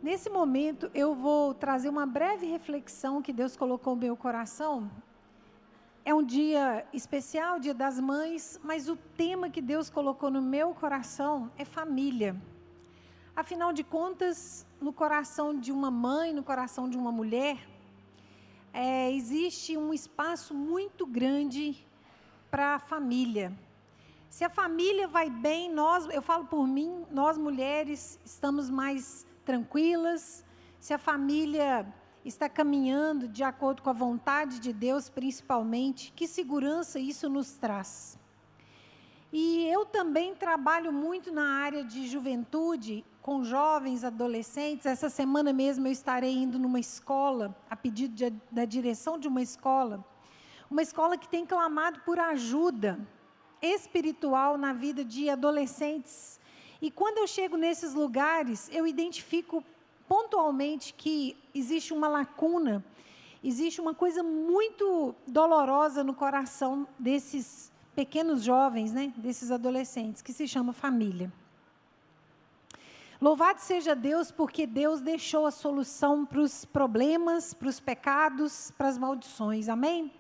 Nesse momento, eu vou trazer uma breve reflexão que Deus colocou no meu coração. É um dia especial, Dia das Mães, mas o tema que Deus colocou no meu coração é família. Afinal de contas, no coração de uma mãe, no coração de uma mulher, existe um espaço muito grande para a família. Se a família vai bem, eu falo por mim, nós mulheres estamos mais tranquilas. Se a família está caminhando de acordo com a vontade de Deus, principalmente, que segurança isso nos traz. E eu também trabalho muito na área de juventude, com jovens, adolescentes. Essa semana mesmo eu estarei indo numa escola, a pedido da direção de uma escola que tem clamado por ajuda espiritual na vida de adolescentes. E quando eu chego nesses lugares, eu identifico pontualmente que existe uma lacuna, existe uma coisa muito dolorosa no coração desses pequenos jovens, desses adolescentes, que se chama família. Louvado seja Deus, porque Deus deixou a solução para os problemas, para os pecados, para as maldições, amém?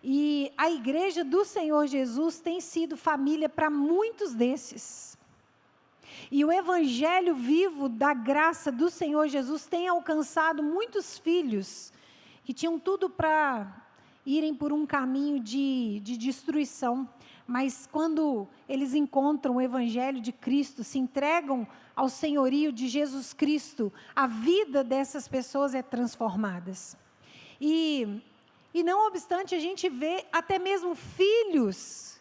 E a igreja do Senhor Jesus tem sido família para muitos desses. E o evangelho vivo da graça do Senhor Jesus tem alcançado muitos filhos que tinham tudo para irem por um caminho de destruição. Mas quando eles encontram o evangelho de Cristo, se entregam ao senhorio de Jesus Cristo, a vida dessas pessoas é transformada. E não obstante, a gente vê até mesmo filhos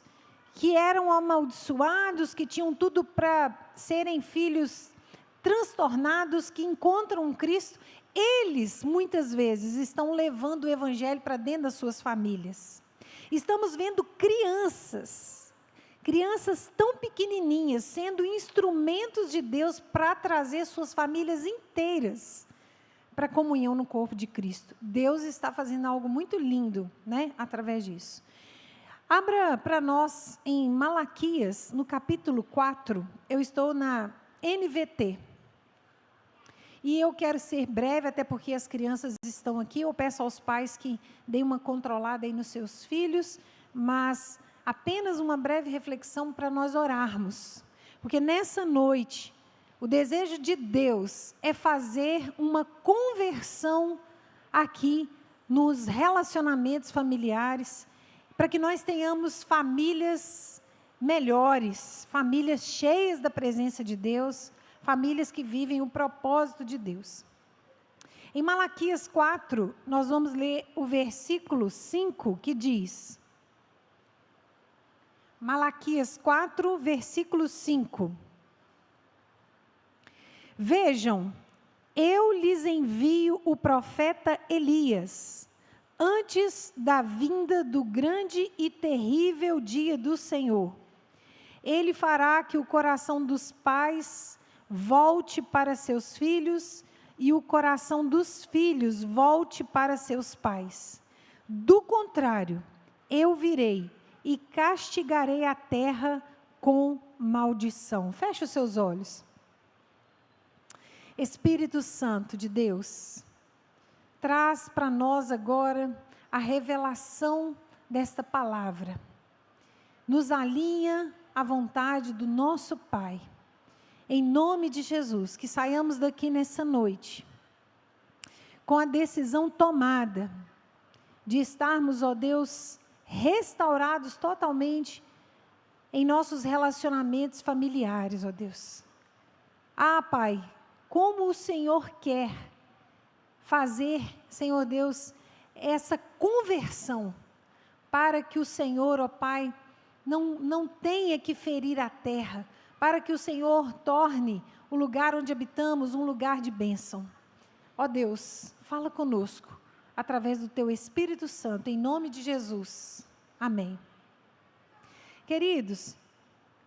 que eram amaldiçoados, que tinham tudo para serem filhos transtornados, que encontram Cristo. Eles, muitas vezes, estão levando o evangelho para dentro das suas famílias. Estamos vendo crianças tão pequenininhas, sendo instrumentos de Deus para trazer suas famílias inteiras para a comunhão no corpo de Cristo. Deus está fazendo algo muito lindo, através disso. Abra para nós em Malaquias, no capítulo 4, eu estou na NVT. E eu quero ser breve, até porque as crianças estão aqui. Eu peço aos pais que deem uma controlada aí nos seus filhos, mas apenas uma breve reflexão para nós orarmos. Porque nessa noite, o desejo de Deus é fazer uma conversão aqui nos relacionamentos familiares, para que nós tenhamos famílias melhores, famílias cheias da presença de Deus, famílias que vivem o propósito de Deus. Em Malaquias 4, nós vamos ler o versículo 5, que diz: Malaquias 4, versículo 5. Vejam, eu lhes envio o profeta Elias, antes da vinda do grande e terrível dia do Senhor. Ele fará que o coração dos pais volte para seus filhos e o coração dos filhos volte para seus pais. Do contrário, eu virei e castigarei a terra com maldição. Feche os seus olhos. Espírito Santo de Deus, traz para nós agora a revelação desta palavra. Nos alinha à vontade do nosso Pai. Em nome de Jesus, que saiamos daqui nessa noite, com a decisão tomada, de estarmos, ó Deus, restaurados totalmente em nossos relacionamentos familiares, ó Deus. Ah, Pai, como o Senhor quer fazer, Senhor Deus, essa conversão, para que o Senhor, ó Pai, não tenha que ferir a terra, para que o Senhor torne o lugar onde habitamos um lugar de bênção. Ó Deus, fala conosco, através do Teu Espírito Santo, em nome de Jesus. Amém. Queridos,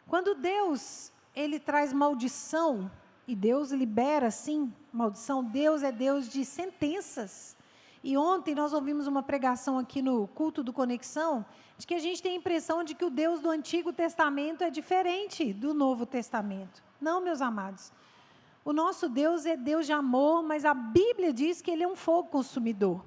quando Deus, Ele traz maldição, e Deus libera, sim, maldição, Deus é Deus de sentenças. E ontem nós ouvimos uma pregação aqui no culto do Conexão, de que a gente tem a impressão de que o Deus do Antigo Testamento é diferente do Novo Testamento. Não, meus amados. O nosso Deus é Deus de amor, mas a Bíblia diz que Ele é um fogo consumidor.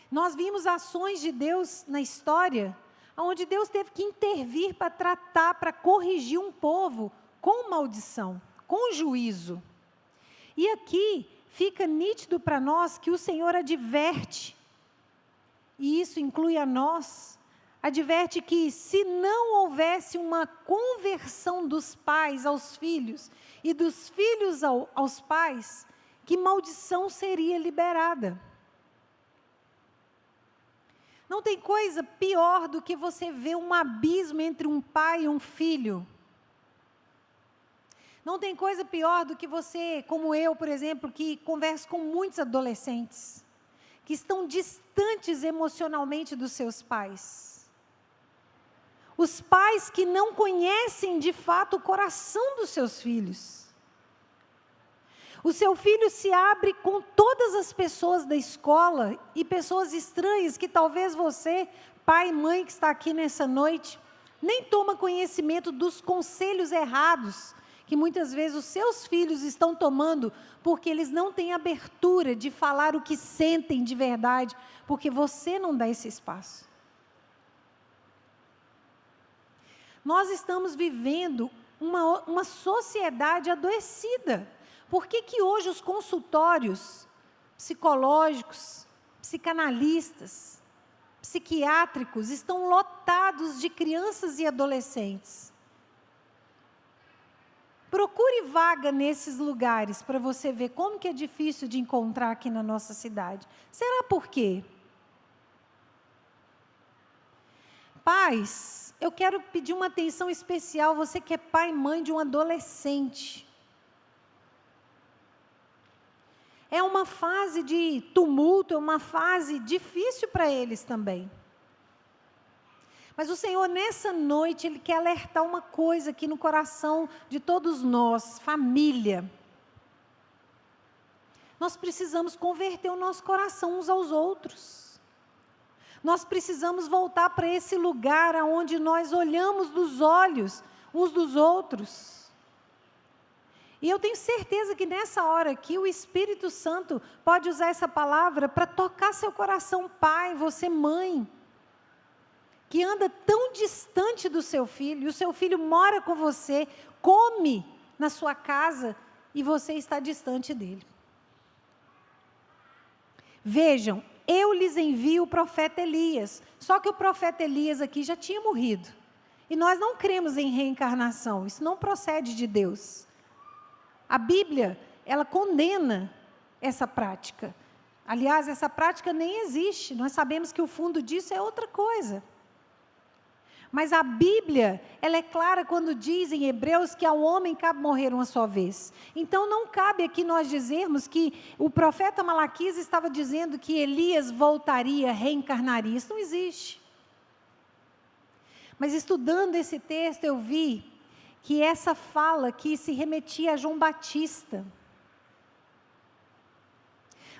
Nós vimos ações de Deus na história, onde Deus teve que intervir para tratar, para corrigir um povo com maldição, com juízo. E aqui fica nítido para nós que o Senhor adverte, e isso inclui a nós, adverte que se não houvesse uma conversão dos pais aos filhos e dos filhos aos pais, que maldição seria liberada. Não tem coisa pior do que você ver um abismo entre um pai e um filho. Não tem coisa pior do que você, como eu, por exemplo, que converso com muitos adolescentes, que estão distantes emocionalmente dos seus pais. Os pais que não conhecem de fato o coração dos seus filhos. O seu filho se abre com todas as pessoas da escola e pessoas estranhas que talvez você, pai e mãe que está aqui nessa noite, nem toma conhecimento dos conselhos errados que muitas vezes os seus filhos estão tomando, porque eles não têm abertura de falar o que sentem de verdade, porque você não dá esse espaço. Nós estamos vivendo uma sociedade adoecida. Por que hoje os consultórios psicológicos, psicanalistas, psiquiátricos estão lotados de crianças e adolescentes? Procure vaga nesses lugares para você ver como que é difícil de encontrar aqui na nossa cidade. Será por quê? Pais, eu quero pedir uma atenção especial, você que é pai e mãe de um adolescente. É uma fase de tumulto, é uma fase difícil para eles também. Mas o Senhor, nessa noite, Ele quer alertar uma coisa aqui no coração de todos nós, família. Nós precisamos converter o nosso coração uns aos outros. Nós precisamos voltar para esse lugar onde nós olhamos nos olhos uns dos outros. E eu tenho certeza que nessa hora aqui, o Espírito Santo pode usar essa palavra para tocar seu coração, pai, você mãe, que anda tão distante do seu filho, e o seu filho mora com você, come na sua casa, e você está distante dele. Vejam, eu lhes envio o profeta Elias, só que o profeta Elias aqui já tinha morrido, e nós não cremos em reencarnação, isso não procede de Deus. A Bíblia, ela condena essa prática. Aliás, essa prática nem existe, nós sabemos que o fundo disso é outra coisa. Mas a Bíblia, ela é clara quando diz em Hebreus que ao homem cabe morrer uma só vez. Então não cabe aqui nós dizermos que o profeta Malaquias estava dizendo que Elias voltaria, reencarnaria. Isso não existe. Mas estudando esse texto eu vi que essa fala aqui se remetia a João Batista.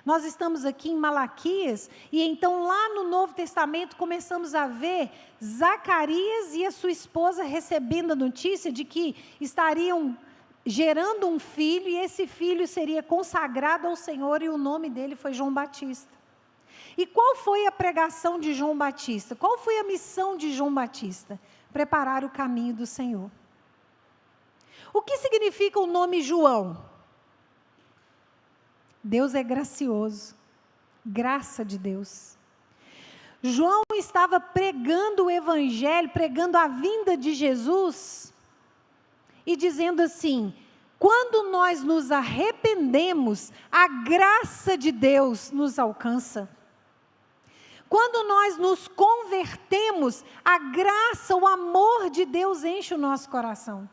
Nós estamos aqui em Malaquias, e então lá no Novo Testamento começamos a ver Zacarias e a sua esposa recebendo a notícia de que estariam gerando um filho, e esse filho seria consagrado ao Senhor, e o nome dele foi João Batista. E qual foi a pregação de João Batista? Qual foi a missão de João Batista? Preparar o caminho do Senhor. O que significa o nome João? Deus é gracioso, graça de Deus. João estava pregando o Evangelho, pregando a vinda de Jesus, e dizendo assim, quando nós nos arrependemos, a graça de Deus nos alcança. Quando nós nos convertemos, a graça, o amor de Deus enche o nosso coração.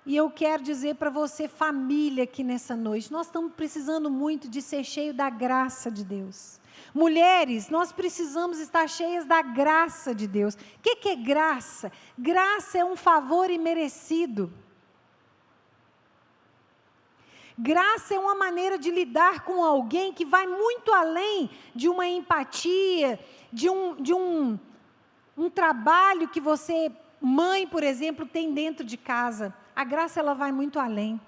E eu quero dizer para você, família, aqui nessa noite, nós estamos precisando muito de ser cheio da graça de Deus. Mulheres, nós precisamos estar cheias da graça de Deus. O que é graça? Graça é um favor imerecido. Graça é uma maneira de lidar com alguém que vai muito além de uma empatia, de um trabalho que você, mãe, por exemplo, tem dentro de casa. A graça, ela vai muito além.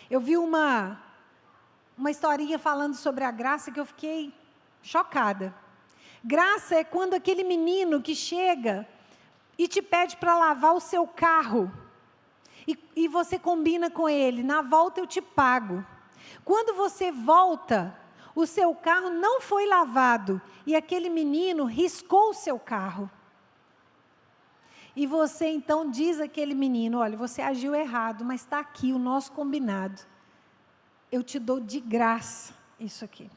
Eu vi uma historinha falando sobre a graça que eu fiquei chocada. Graça é quando aquele menino que chega e te pede para lavar o seu carro, e você combina com ele, na volta eu te pago. Quando você volta, o seu carro não foi lavado, e aquele menino riscou o seu carro. E você então diz àquele menino, olha, você agiu errado, mas está aqui o nosso combinado. Eu te dou de graça isso aqui.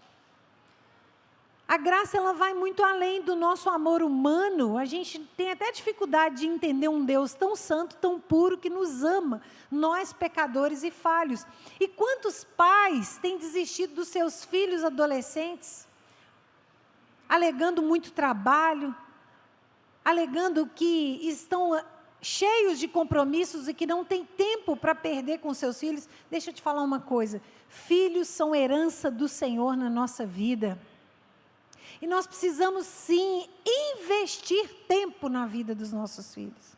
A graça, ela vai muito além do nosso amor humano. A gente tem até dificuldade de entender um Deus tão santo, tão puro, que nos ama, nós pecadores e falhos. E quantos pais têm desistido dos seus filhos adolescentes, alegando muito trabalho, alegando que estão cheios de compromissos e que não têm tempo para perder com seus filhos? Deixa eu te falar uma coisa, filhos são herança do Senhor na nossa vida. E nós precisamos, sim, investir tempo na vida dos nossos filhos.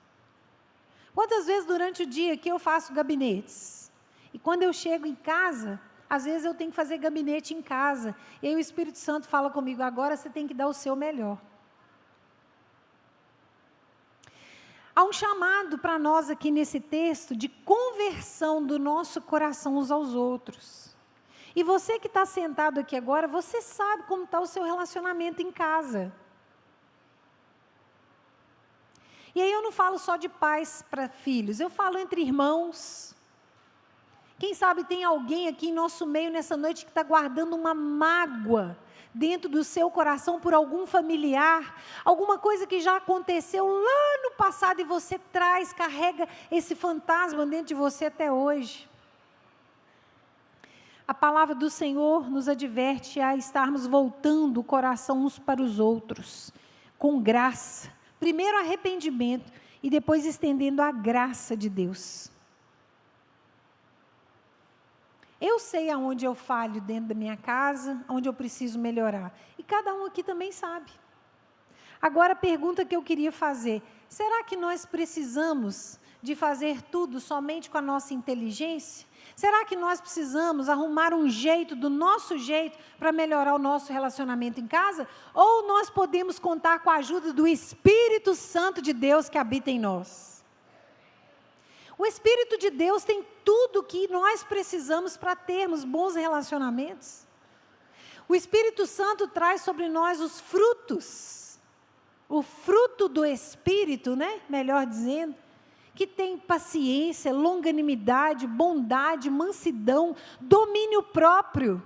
Quantas vezes durante o dia que eu faço gabinetes? E quando eu chego em casa, às vezes eu tenho que fazer gabinete em casa. E aí o Espírito Santo fala comigo, agora você tem que dar o seu melhor. Há um chamado para nós aqui nesse texto de conversão do nosso coração uns aos outros. E você que está sentado aqui agora, você sabe como está o seu relacionamento em casa. E aí eu não falo só de pais para filhos, eu falo entre irmãos. Quem sabe tem alguém aqui em nosso meio nessa noite que está guardando uma mágoa dentro do seu coração por algum familiar, alguma coisa que já aconteceu lá no passado e você carrega esse fantasma dentro de você até hoje. A palavra do Senhor nos adverte a estarmos voltando o coração uns para os outros, com graça. Primeiro arrependimento e depois estendendo a graça de Deus. Eu sei aonde eu falho dentro da minha casa, onde eu preciso melhorar. E cada um aqui também sabe. Agora a pergunta que eu queria fazer, será que nós precisamos de fazer tudo somente com a nossa inteligência? Será que nós precisamos arrumar um jeito, do nosso jeito, para melhorar o nosso relacionamento em casa? Ou nós podemos contar com a ajuda do Espírito Santo de Deus que habita em nós? O Espírito de Deus tem tudo o que nós precisamos para termos bons relacionamentos. O Espírito Santo traz sobre nós os frutos. O fruto do Espírito, né? Melhor dizendo. Que tem paciência, longanimidade, bondade, mansidão, domínio próprio.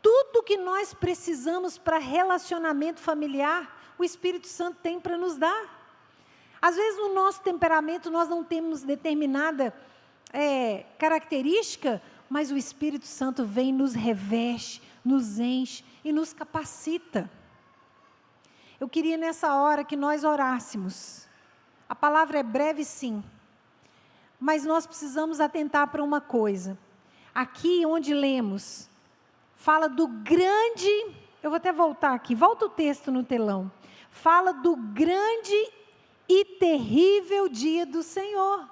Tudo que nós precisamos para relacionamento familiar, o Espírito Santo tem para nos dar. Às vezes no nosso temperamento nós não temos determinada característica, mas o Espírito Santo vem, nos reveste, nos enche e nos capacita. Eu queria nessa hora que nós orássemos. A palavra é breve, sim, mas nós precisamos atentar para uma coisa. Aqui onde lemos, fala do grande, eu vou até voltar aqui, volta o texto no telão. Fala do grande e terrível dia do Senhor.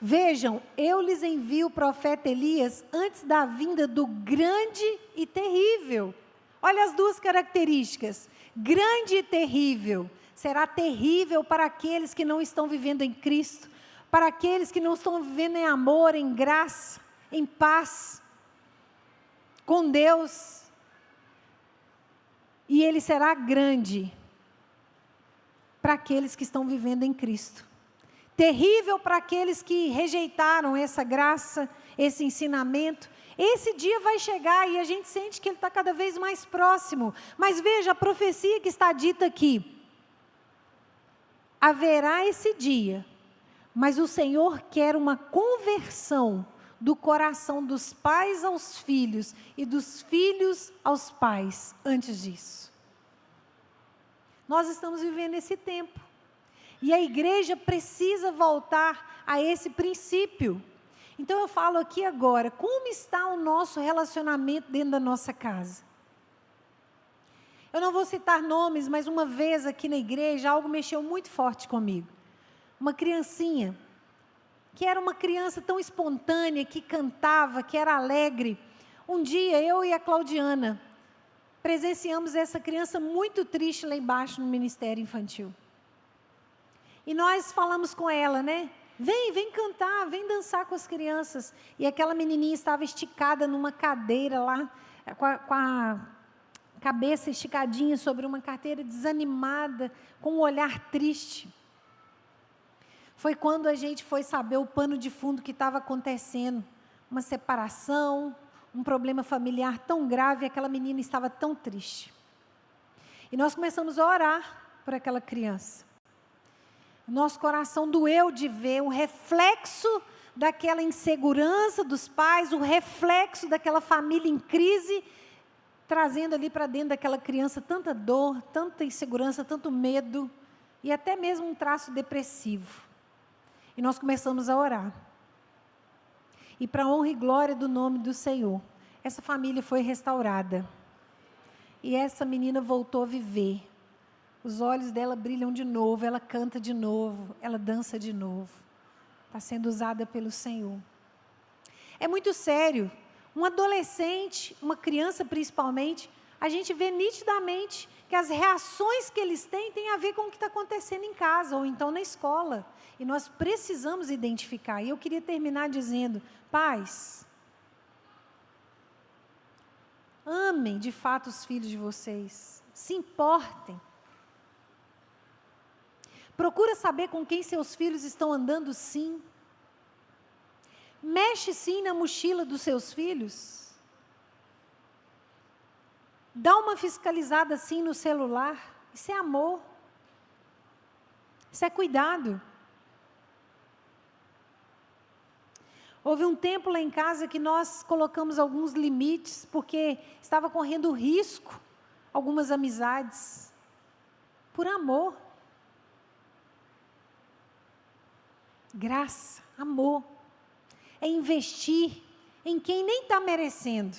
Vejam, eu lhes envio o profeta Elias antes da vinda do grande e terrível. Olha as duas características, grande e terrível. Será terrível para aqueles que não estão vivendo em Cristo, para aqueles que não estão vivendo em amor, em graça, em paz, com Deus. E ele será grande para aqueles que estão vivendo em Cristo. Terrível para aqueles que rejeitaram essa graça, esse ensinamento. Esse dia vai chegar e a gente sente que ele está cada vez mais próximo. Mas veja, a profecia que está dita aqui. Haverá esse dia, mas o Senhor quer uma conversão do coração dos pais aos filhos e dos filhos aos pais antes disso. Nós estamos vivendo esse tempo e a igreja precisa voltar a esse princípio. Então eu falo aqui agora, como está o nosso relacionamento dentro da nossa casa? Eu não vou citar nomes, mas uma vez aqui na igreja, algo mexeu muito forte comigo. Uma criancinha, que era uma criança tão espontânea, que cantava, que era alegre. Um dia, eu e a Claudiana presenciamos essa criança muito triste lá embaixo no Ministério Infantil. E nós falamos com ela, né? Vem cantar, vem dançar com as crianças. E aquela menininha estava esticada numa cadeira lá, com a cabeça esticadinha sobre uma carteira, desanimada, com um olhar triste. Foi quando a gente foi saber o pano de fundo que estava acontecendo. Uma separação, um problema familiar tão grave, e aquela menina estava tão triste. E nós começamos a orar por aquela criança. Nosso coração doeu de ver o reflexo daquela insegurança dos pais, o reflexo daquela família em crise, trazendo ali para dentro daquela criança tanta dor, tanta insegurança, tanto medo, e até mesmo um traço depressivo. E nós começamos a orar. E para a honra e glória do nome do Senhor, essa família foi restaurada. E essa menina voltou a viver. Os olhos dela brilham de novo, ela canta de novo, ela dança de novo. Está sendo usada pelo Senhor. É muito sério. Um adolescente, uma criança principalmente, a gente vê nitidamente que as reações que eles têm a ver com o que está acontecendo em casa ou então na escola. E nós precisamos identificar. E eu queria terminar dizendo, pais, amem de fato os filhos de vocês, se importem. Procura saber com quem seus filhos estão andando, sim. Mexe, sim, na mochila dos seus filhos. Dá uma fiscalizada, sim, no celular. Isso é amor. Isso é cuidado. Houve um tempo lá em casa que nós colocamos alguns limites, porque estava correndo risco algumas amizades. Por amor. Graça, amor, é investir em quem nem está merecendo.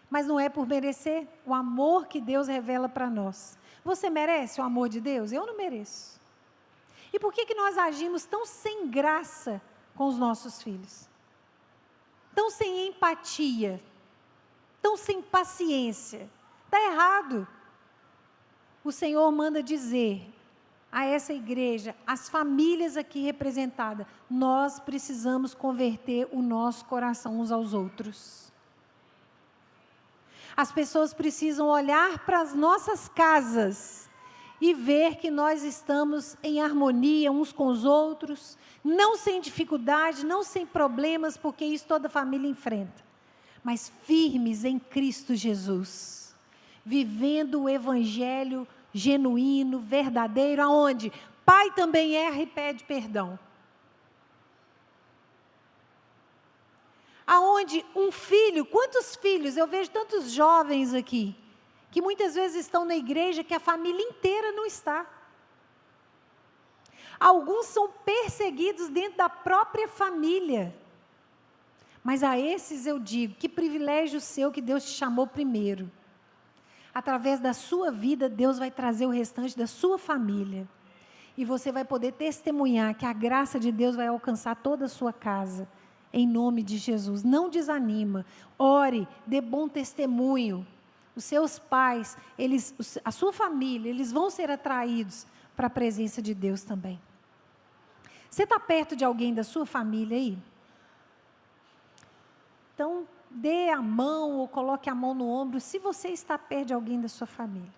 Mas não é por merecer, o amor que Deus revela para nós. Você merece o amor de Deus? Eu não mereço. E por que nós agimos tão sem graça com os nossos filhos? Tão sem empatia, tão sem paciência? Está errado. O Senhor manda dizer a essa igreja, as famílias aqui representadas, nós precisamos converter o nosso coração uns aos outros. As pessoas precisam olhar para as nossas casas e ver que nós estamos em harmonia uns com os outros, não sem dificuldade, não sem problemas, porque isso toda família enfrenta, mas firmes em Cristo Jesus, vivendo o evangelho genuíno, verdadeiro, aonde pai também erra e pede perdão. Aonde um filho, quantos filhos, eu vejo tantos jovens aqui, que muitas vezes estão na igreja que a família inteira não está. Alguns são perseguidos dentro da própria família. Mas a esses eu digo, que privilégio seu que Deus te chamou primeiro. Através da sua vida, Deus vai trazer o restante da sua família. E você vai poder testemunhar que a graça de Deus vai alcançar toda a sua casa. Em nome de Jesus. Não desanima. Ore, dê bom testemunho. Os seus pais, a sua família, eles vão ser atraídos para a presença de Deus também. Você está perto de alguém da sua família aí? Então, dê a mão ou coloque a mão no ombro, se você está perto de alguém da sua família.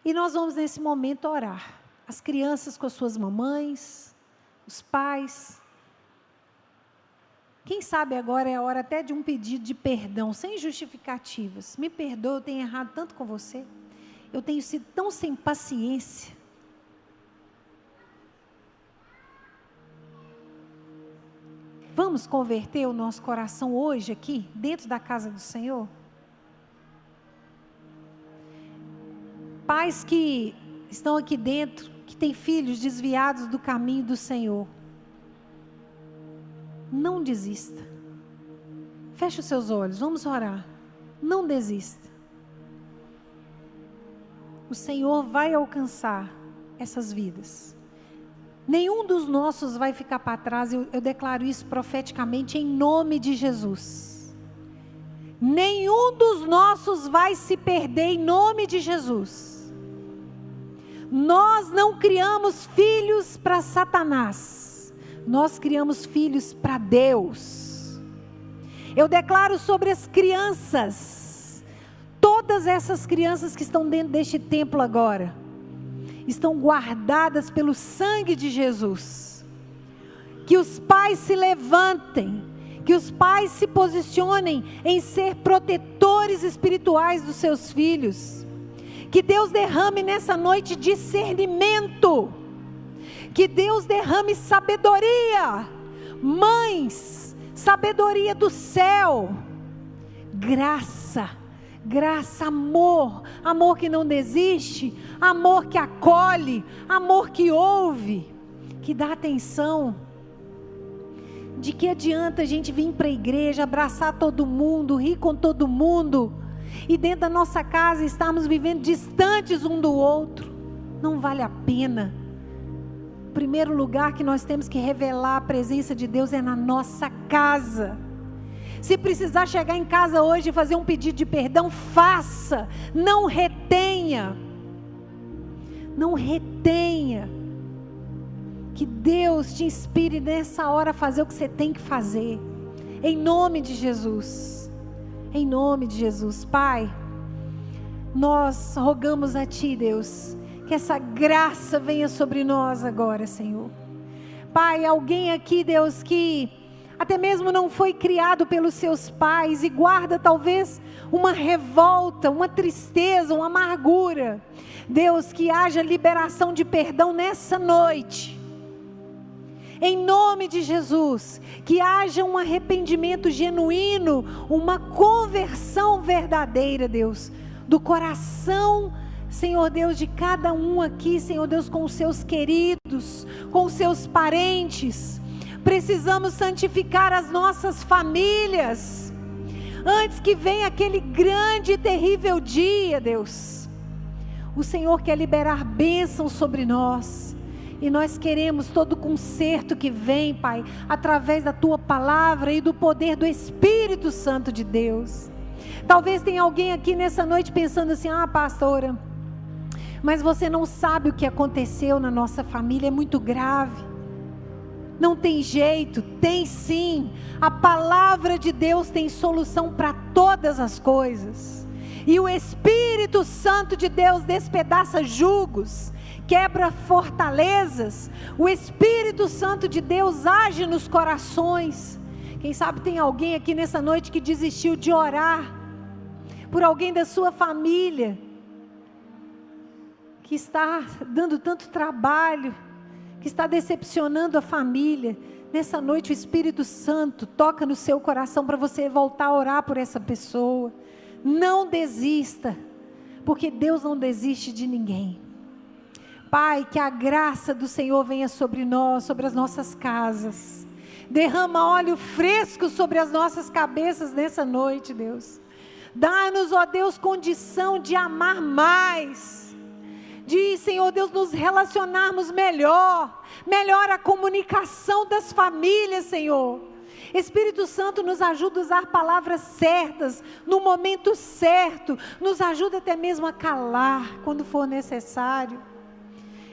E nós vamos nesse momento orar. As crianças com as suas mamães, os pais. Quem sabe agora é a hora até de um pedido de perdão, sem justificativas. Me perdoa, eu tenho errado tanto com você. Eu tenho sido tão sem paciência. Vamos converter o nosso coração hoje aqui, dentro da casa do Senhor? Pais que estão aqui dentro, que têm filhos desviados do caminho do Senhor. Não desista. Feche os seus olhos, vamos orar. Não desista. O Senhor vai alcançar essas vidas. Nenhum dos nossos vai ficar para trás. Eu declaro isso profeticamente em nome de Jesus. Nenhum dos nossos vai se perder em nome de Jesus. Nós não criamos filhos para Satanás. Nós criamos filhos para Deus. Eu declaro sobre as crianças, todas essas crianças que estão dentro deste templo agora, estão guardadas pelo sangue de Jesus. Que os pais se levantem, que os pais se posicionem em ser protetores espirituais dos seus filhos. Que Deus derrame nessa noite discernimento, que Deus derrame sabedoria, mães, sabedoria do céu, graça, amor, amor que não desiste, amor que acolhe, amor que ouve, que dá atenção. De que adianta a gente vir para a igreja, abraçar todo mundo, rir com todo mundo, e dentro da nossa casa estarmos vivendo distantes um do outro? Não vale a pena. O primeiro lugar que nós temos que revelar a presença de Deus é na nossa casa. Se precisar chegar em casa hoje e fazer um pedido de perdão, faça. Não retenha. Não retenha. Que Deus te inspire nessa hora a fazer o que você tem que fazer. Em nome de Jesus. Em nome de Jesus. Pai, nós rogamos a Ti, Deus, que essa graça venha sobre nós agora, Senhor. Pai, alguém aqui, Deus, que até mesmo não foi criado pelos seus pais e guarda talvez uma revolta, uma tristeza, uma amargura. Deus, que haja liberação de perdão nessa noite. Em nome de Jesus, que haja um arrependimento genuíno, uma conversão verdadeira, Deus, do coração, Senhor Deus, de cada um aqui, Senhor Deus, com os seus queridos, com os seus parentes. Precisamos santificar as nossas famílias, antes que venha aquele grande e terrível dia, Deus. O Senhor quer liberar bênçãos sobre nós, e nós queremos todo o conserto que vem, Pai, através da Tua palavra e do poder do Espírito Santo de Deus. Talvez tenha alguém aqui nessa noite pensando assim: ah, pastora, mas você não sabe o que aconteceu na nossa família, é muito grave. Não tem jeito. Tem sim. A palavra de Deus tem solução para todas as coisas. E o Espírito Santo de Deus despedaça jugos, quebra fortalezas. O Espírito Santo de Deus age nos corações. Quem sabe tem alguém aqui nessa noite que desistiu de orar por alguém da sua família, que está dando tanto trabalho, que está decepcionando a família. Nessa noite o Espírito Santo toca no seu coração para você voltar a orar por essa pessoa. Não desista, porque Deus não desiste de ninguém. Pai, que a graça do Senhor venha sobre nós, sobre as nossas casas. Derrama óleo fresco sobre as nossas cabeças nessa noite, Deus. Dá-nos, ó Deus, condição de amar mais, de, Senhor Deus, nos relacionarmos melhor a comunicação das famílias, Senhor. Espírito Santo, nos ajuda a usar palavras certas, no momento certo, nos ajuda até mesmo a calar, quando for necessário.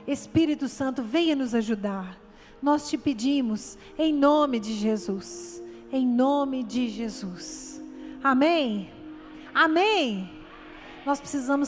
Espírito Santo, venha nos ajudar, nós te pedimos, em nome de Jesus, em nome de Jesus, amém? Amém? Nós precisamos